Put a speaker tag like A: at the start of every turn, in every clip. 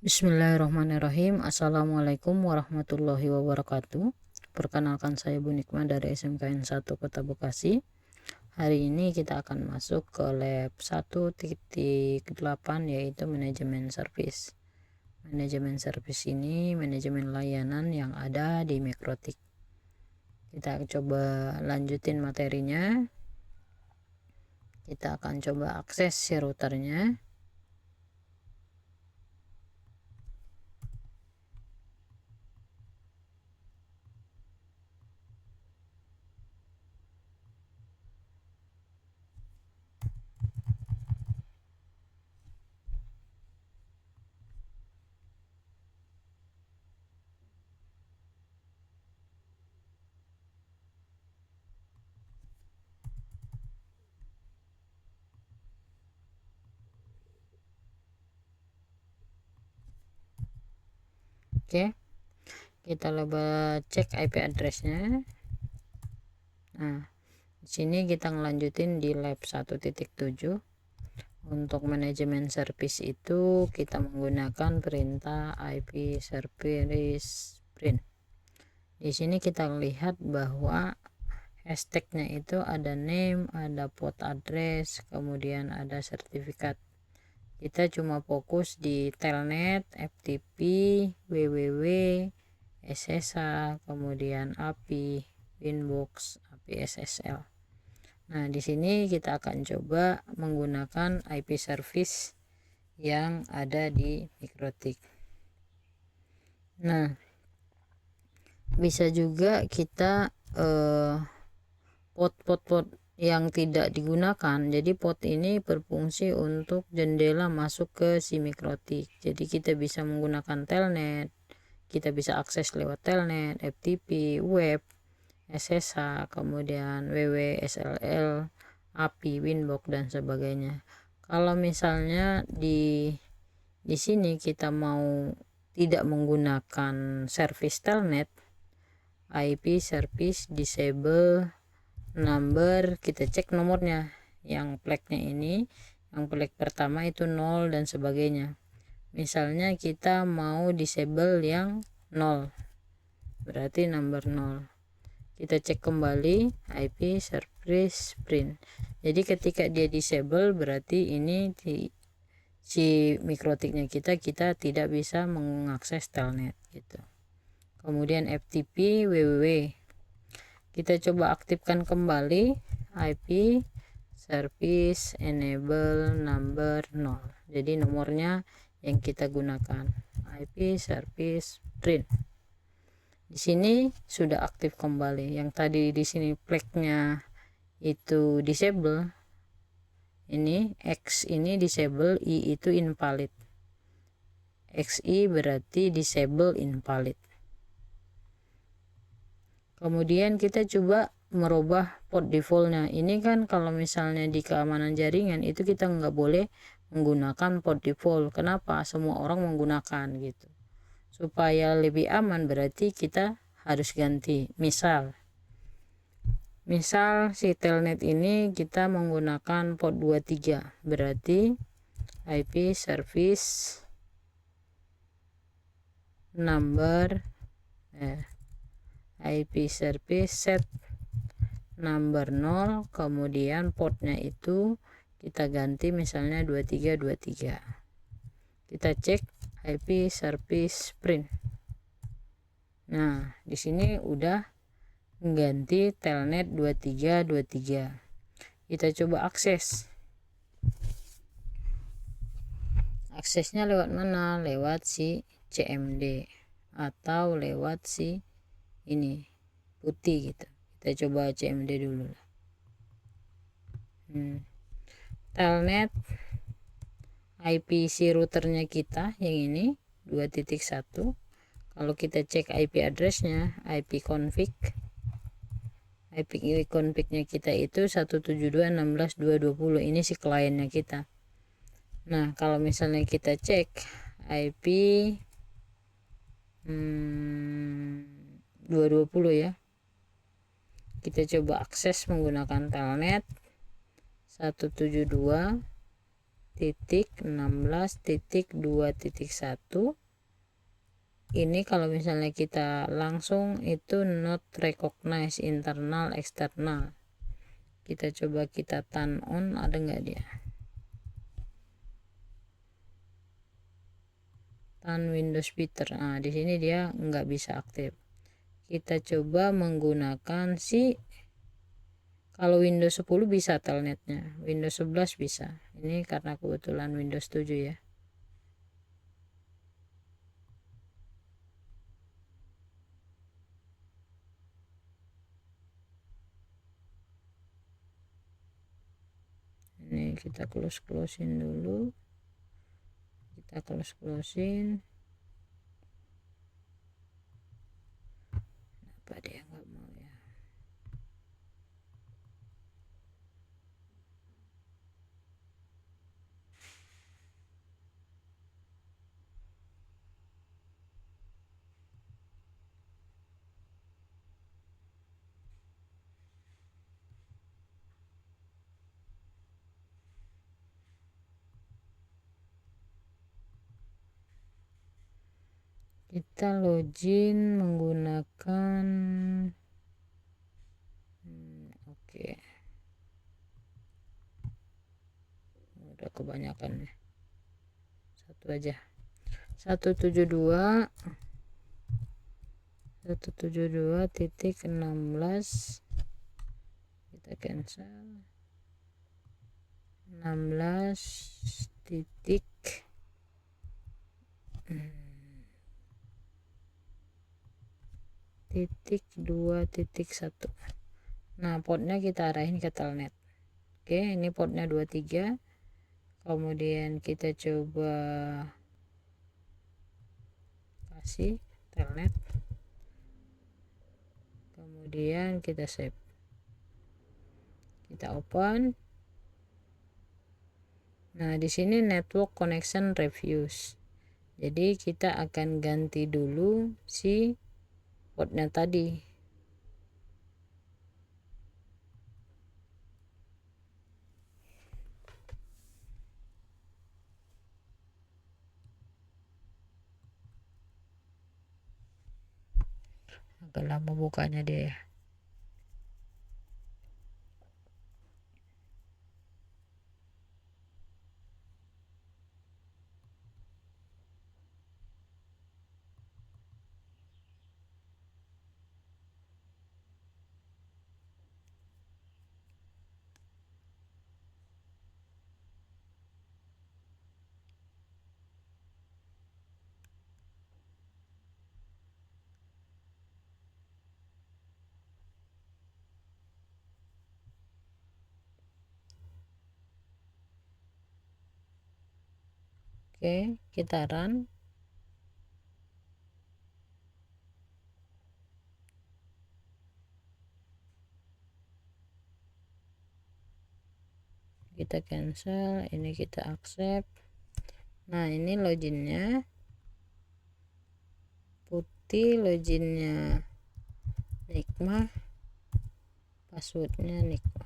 A: Bismillahirrahmanirrahim. Assalamualaikum warahmatullahi wabarakatuh. Perkenalkan, saya Bu Nikma dari SMKN 1 Kota Bekasi. Hari ini kita akan masuk ke lab 1.8 yaitu manajemen service. Manajemen service ini manajemen layanan yang ada di Mikrotik. Kita coba lanjutin materinya. Kita akan coba akses si routernya. Oke, kita coba cek IP addressnya. Nah, di sini kita ngelanjutin di lab 1.7. Untuk manajemen service itu kita menggunakan perintah IP service print. Di sini kita lihat bahwa hashtagnya itu ada name, ada port address, kemudian ada sertifikat. Kita cuma fokus di telnet, FTP, www, SSH, kemudian API, Winbox, API SSL. Nah, di sini kita akan coba menggunakan IP service yang ada di Mikrotik. Nah, bisa juga kita pot yang tidak digunakan. Jadi pot ini berfungsi untuk jendela masuk ke si Mikrotik. Jadi kita bisa menggunakan telnet, kita bisa akses lewat telnet, FTP, web, SSH, kemudian WW, SLL, API, Winbox dan sebagainya. Kalau misalnya di sini kita mau tidak menggunakan service telnet, IP service disable number, kita cek nomornya. Yang flagnya ini, yang flag pertama itu 0 dan sebagainya. Misalnya kita mau disable yang 0, berarti number 0. Kita cek kembali IP service print. Jadi ketika dia disable berarti ini si Mikrotiknya kita tidak bisa mengakses telnet gitu. Kemudian FTP, www, kita coba aktifkan kembali IP service enable number 0. Jadi nomornya yang kita gunakan IP service print. Di sini sudah aktif kembali. Yang tadi di sini flagnya itu disable, ini X ini disable, I itu invalid. XI berarti disable invalid. Kemudian kita coba merubah port defaultnya. Ini kan kalau misalnya di keamanan jaringan itu kita nggak boleh menggunakan port default. Kenapa? Semua orang menggunakan gitu. Supaya lebih aman berarti kita harus ganti. Misal si telnet ini kita menggunakan port 23, berarti IP service number IP service set number 0, kemudian portnya itu kita ganti misalnya 2323. Kita cek IP service print. Nah, di sini udah ganti telnet 2323. Kita coba akses. Aksesnya lewat mana? Lewat si CMD atau lewat si ini putih gitu. Kita coba CMD dulu. Telnet IP si routernya kita yang ini 2.1. Kalau kita cek IP addressnya, IP config-nya kita itu 172.16.220. Ini si kliennya kita. Nah, kalau misalnya kita cek IP 220 ya, kita coba akses menggunakan telnet 172 16.2.1. Ini kalau misalnya kita langsung itu not recognize internal eksternal. Kita coba kita turn on, ada nggak dia? Turn Windows Speeder. Nah, di sini dia nggak bisa aktif. Kita coba menggunakan kalau Windows 10 bisa telnetnya, Windows 11 bisa. Ini karena kebetulan Windows 7 ya. Ini kita close-in dulu. Kita close-in. Apa dia nggak mau ya? Kita login menggunakan oke. Udah kebanyakan ya. Satu aja. 172.16 kita cancel. 16 titik 2.1. Nah, portnya kita arahin ke telnet. Oke, ini portnya 23. Kemudian kita coba kasih telnet. Kemudian kita save. Kita open. Nah, di sini network connection reviews. Jadi kita akan ganti dulu si portnya tadi. Agak lama bukanya dia ya. Oke, kita run. Kita cancel, ini kita accept. Nah, ini loginnya putih, loginnya Nikmah, passwordnya Nikmah.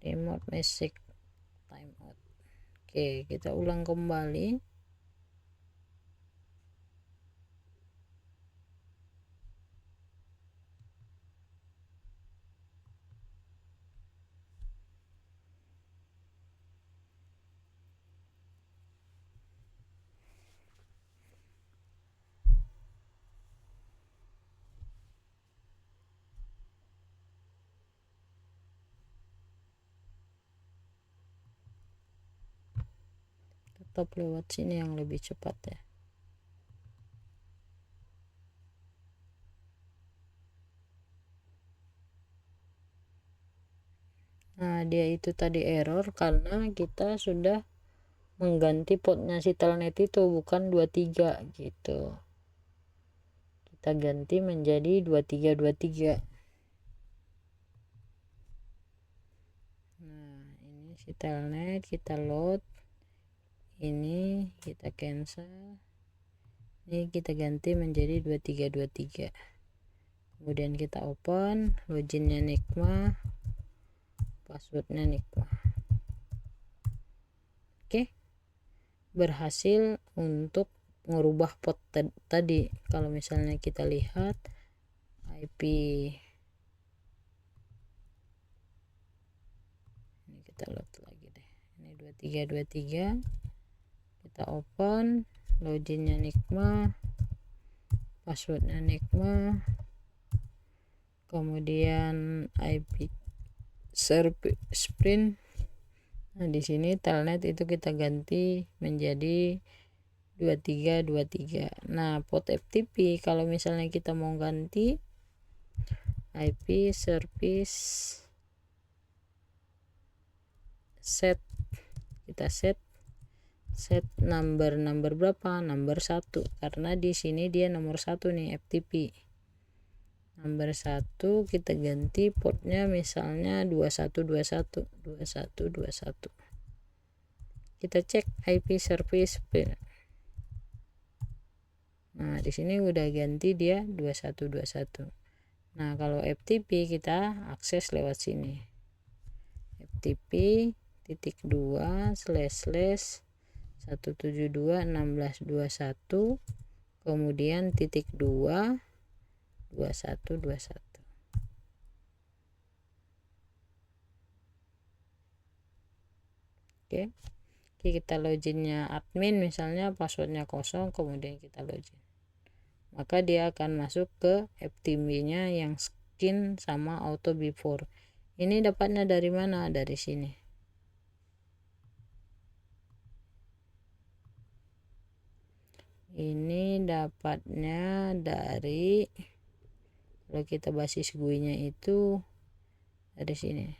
A: Remote message timeout. Oke, kita ulang kembali. Tetap lewat sini yang lebih cepat ya. Nah, dia itu tadi error karena kita sudah mengganti portnya si telnet itu, bukan 23 gitu. Kita ganti menjadi 2323. Nah, ini si telnet kita load. ini kita cancel, ini kita ganti menjadi 2323. Kemudian kita open, loginnya Nikma, passwordnya Nikma. Oke, berhasil untuk merubah port tadi. Kalau misalnya kita lihat IP, ini kita load lagi deh, ini 2323, kita open, loginnya Nikma, passwordnya Nikma, kemudian IP server sprint. Nah di sini telnet itu kita ganti menjadi 2323. Nah port FTP kalau misalnya kita mau ganti IP service set, kita set number berapa, number 1, karena di sini dia nomor 1 nih FTP. Nomor 1 kita ganti portnya misalnya 2121. Kita cek IP service. Nah di sini udah ganti dia 2121. Nah kalau FTP kita akses lewat sini, FTP .2//172.1621 kemudian .2 2121. Oke, kita loginnya admin, misalnya passwordnya kosong, kemudian kita login, maka dia akan masuk ke FTP nya yang skin sama auto before. Ini dapatnya dari mana? Dari sini. Ini dapatnya dari, kalau kita basis GUI nya itu dari sini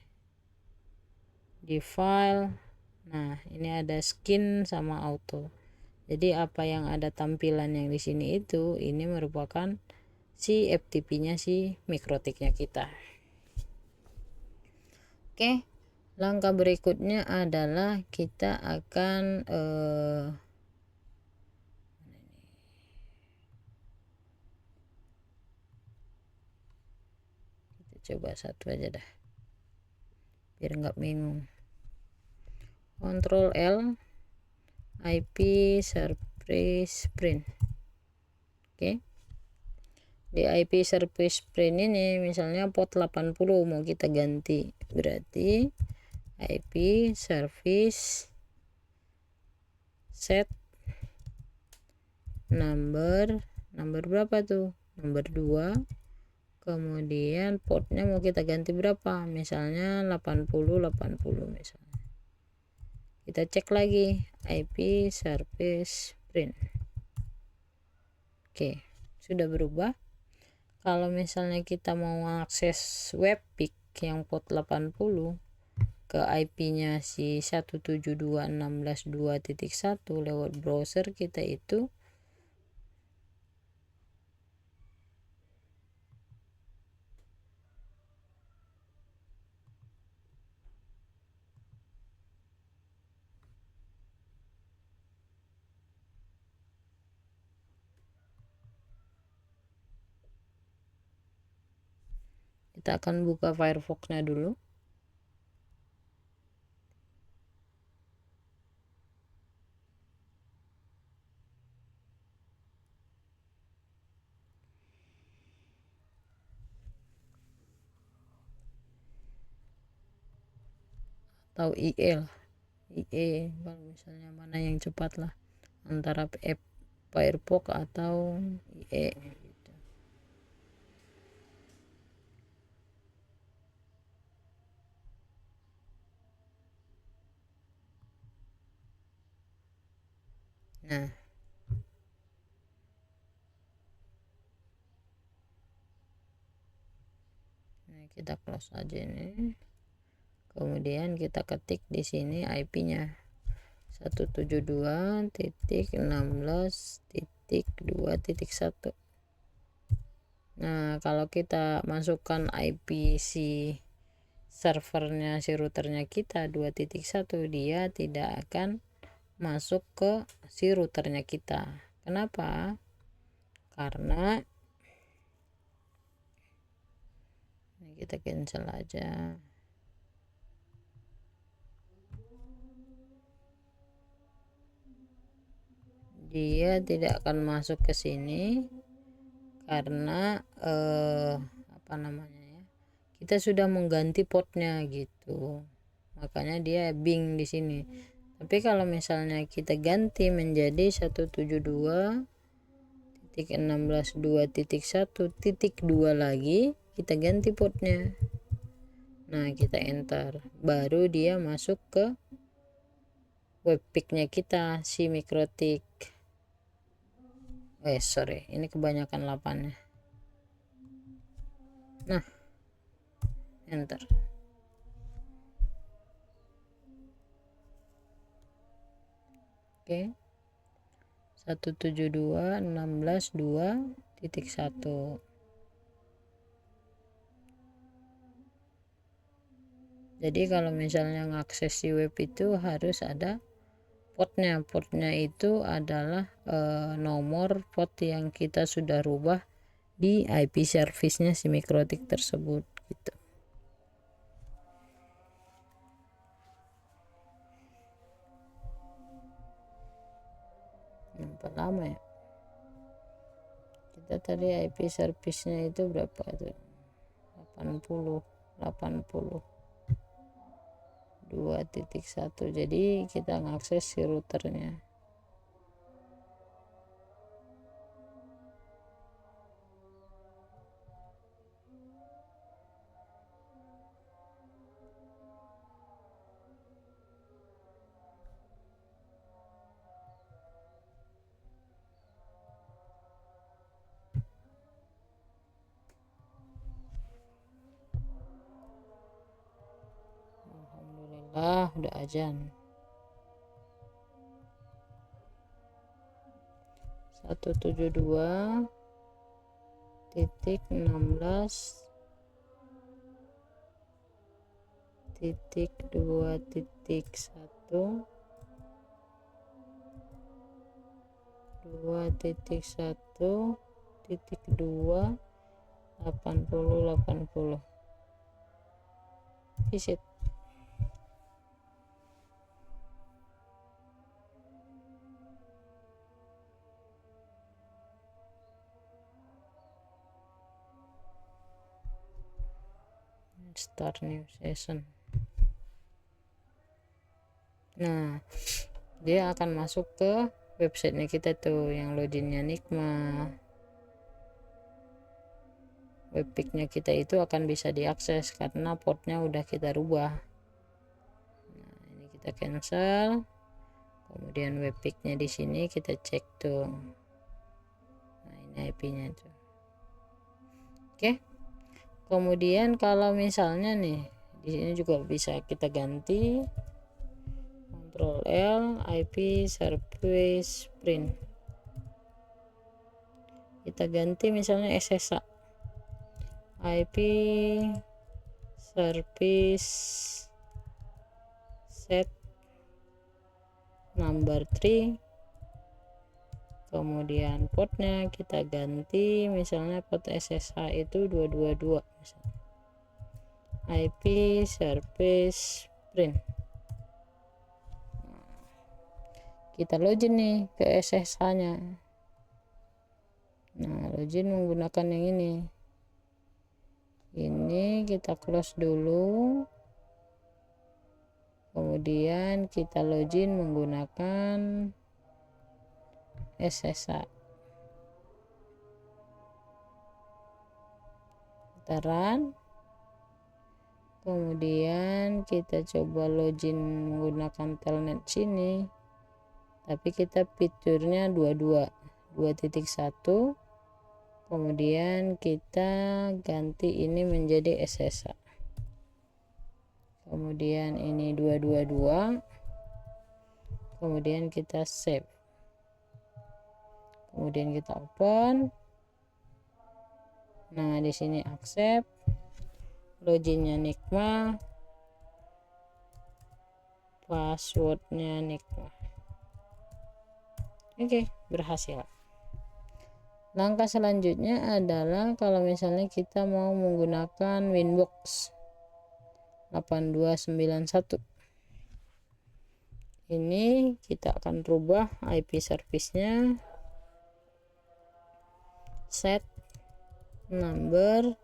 A: di file. Nah ini ada skin sama auto, jadi apa yang ada tampilan yang di sini itu ini merupakan si FTP nya si MikroTik-nya kita. Oke, langkah berikutnya adalah kita akan kita coba satu aja dah biar nggak bingung. Ctrl L, IP service print. Oke, di IP service print ini misalnya port 80 mau kita ganti, berarti IP service set number berapa tuh, nomor 2, kemudian portnya mau kita ganti berapa, misalnya 80 misalnya. Kita cek lagi IP service print. Oke, sudah berubah. Kalau misalnya kita mau akses webpick yang port 80 ke IP nya si 172.16.2.1 lewat browser kita itu kita akan buka Firefox-nya dulu. Atau IE kalau misalnya mana yang cepat lah antara Firefox atau IE gitu. Nah kita close aja ini, kemudian kita ketik di sini IP nya 172.16.2.1. Nah kalau kita masukkan IP si servernya, si routernya kita 2.1, dia tidak akan masuk ke si routernya kita. Kenapa? Karena kita cancel aja. Dia tidak akan masuk ke sini karena apa namanya ya, kita sudah mengganti portnya gitu, makanya dia bing di sini. Tapi kalau misalnya kita ganti menjadi 172.16.2.1.2 lagi, kita ganti portnya, nah kita enter, baru dia masuk ke webpic-nya kita si Mikrotik. Sorry, ini kebanyakan 8-nya. Nah, enter. Oke. 172.16.2.1. Jadi kalau misalnya ngakses si web itu harus ada portnya. Portnya itu adalah nomor port yang kita sudah rubah di IP service-nya si Mikrotik tersebut gitu. Berapa lama ya? Kita tadi IP service-nya itu berapa itu? 80 2.1. Jadi kita ngakses si routernya. Alhamdulillah udah azan. 172.16.2.1 2.1.2 80 visit. Start new session. Nah, dia akan masuk ke websitenya kita tuh yang loginnya Nikma. Webpic-nya kita itu akan bisa diakses karena portnya udah kita rubah. Nah, ini kita cancel. Kemudian webpic-nya di sini kita cek tuh. Nah, ini IP-nya tuh. Oke. Kemudian kalau misalnya nih di sini juga bisa kita ganti Ctrl L IP service print. Kita ganti misalnya SSA IP service set number 3, kemudian portnya kita ganti misalnya port SSH itu 222 misalnya. IP service print, kita login nih ke SSH nya. Nah, login menggunakan yang ini kita close dulu, kemudian kita login menggunakan SSH. Kita run, kemudian kita coba login menggunakan telnet sini, tapi kita fiturnya 2.1, kemudian kita ganti ini menjadi SSH, kemudian ini 222, kemudian kita save, kemudian kita open. Nah, di sini accept, loginnya Nikma, passwordnya Nikma. Oke, berhasil. Langkah selanjutnya adalah kalau misalnya kita mau menggunakan Winbox 8291. Ini kita akan rubah IP service-nya, set number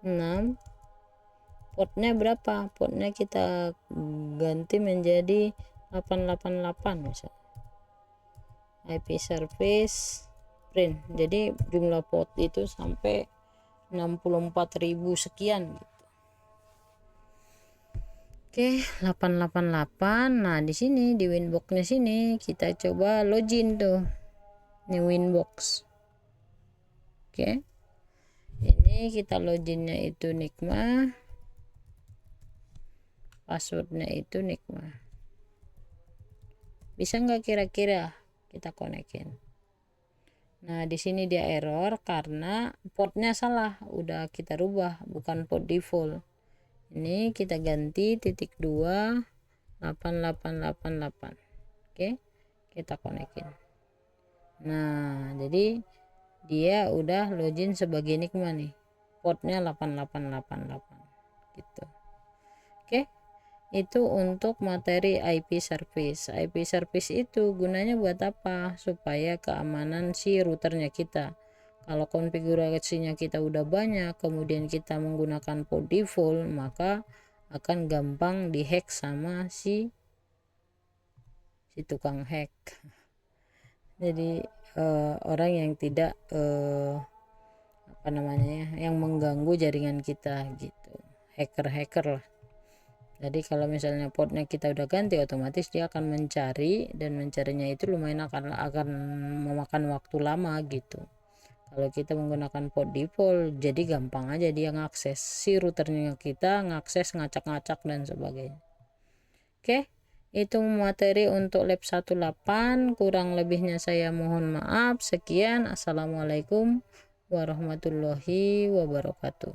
A: 6, portnya berapa, portnya kita ganti menjadi 888 misalnya. IP service print, jadi jumlah port itu sampai 64.000 sekian gitu. Oke, 888. Nah, di sini di Winbox-nya sini kita coba login tuh. Ini Winbox. Oke. Ini kita loginnya itu Nikma. Passwordnya itu Nikma. Bisa nggak kira-kira kita konekin? Nah, di sini dia error karena portnya salah. Udah kita rubah, bukan port default. Ini kita ganti .2 8888. Oke, kita konekin. Nah, jadi dia udah login sebagai Nikma nih, portnya 8888 gitu. Oke, itu untuk materi IP service. IP service itu gunanya buat apa? Supaya keamanan si routernya kita. Kalau konfigurasinya kita udah banyak, kemudian kita menggunakan port default, maka akan gampang dihack sama si tukang hack. Jadi orang yang tidak yang mengganggu jaringan kita gitu, hacker lah. Jadi kalau misalnya portnya kita udah ganti, otomatis dia akan mencari, dan mencarinya itu lumayan akan memakan waktu lama gitu. Kalau kita menggunakan port default, jadi gampang aja dia ngakses si routernya kita, ngakses, ngacak-ngacak dan sebagainya. Oke, itu materi untuk lab 18. Kurang lebihnya saya mohon maaf. Sekian, assalamualaikum warahmatullahi wabarakatuh.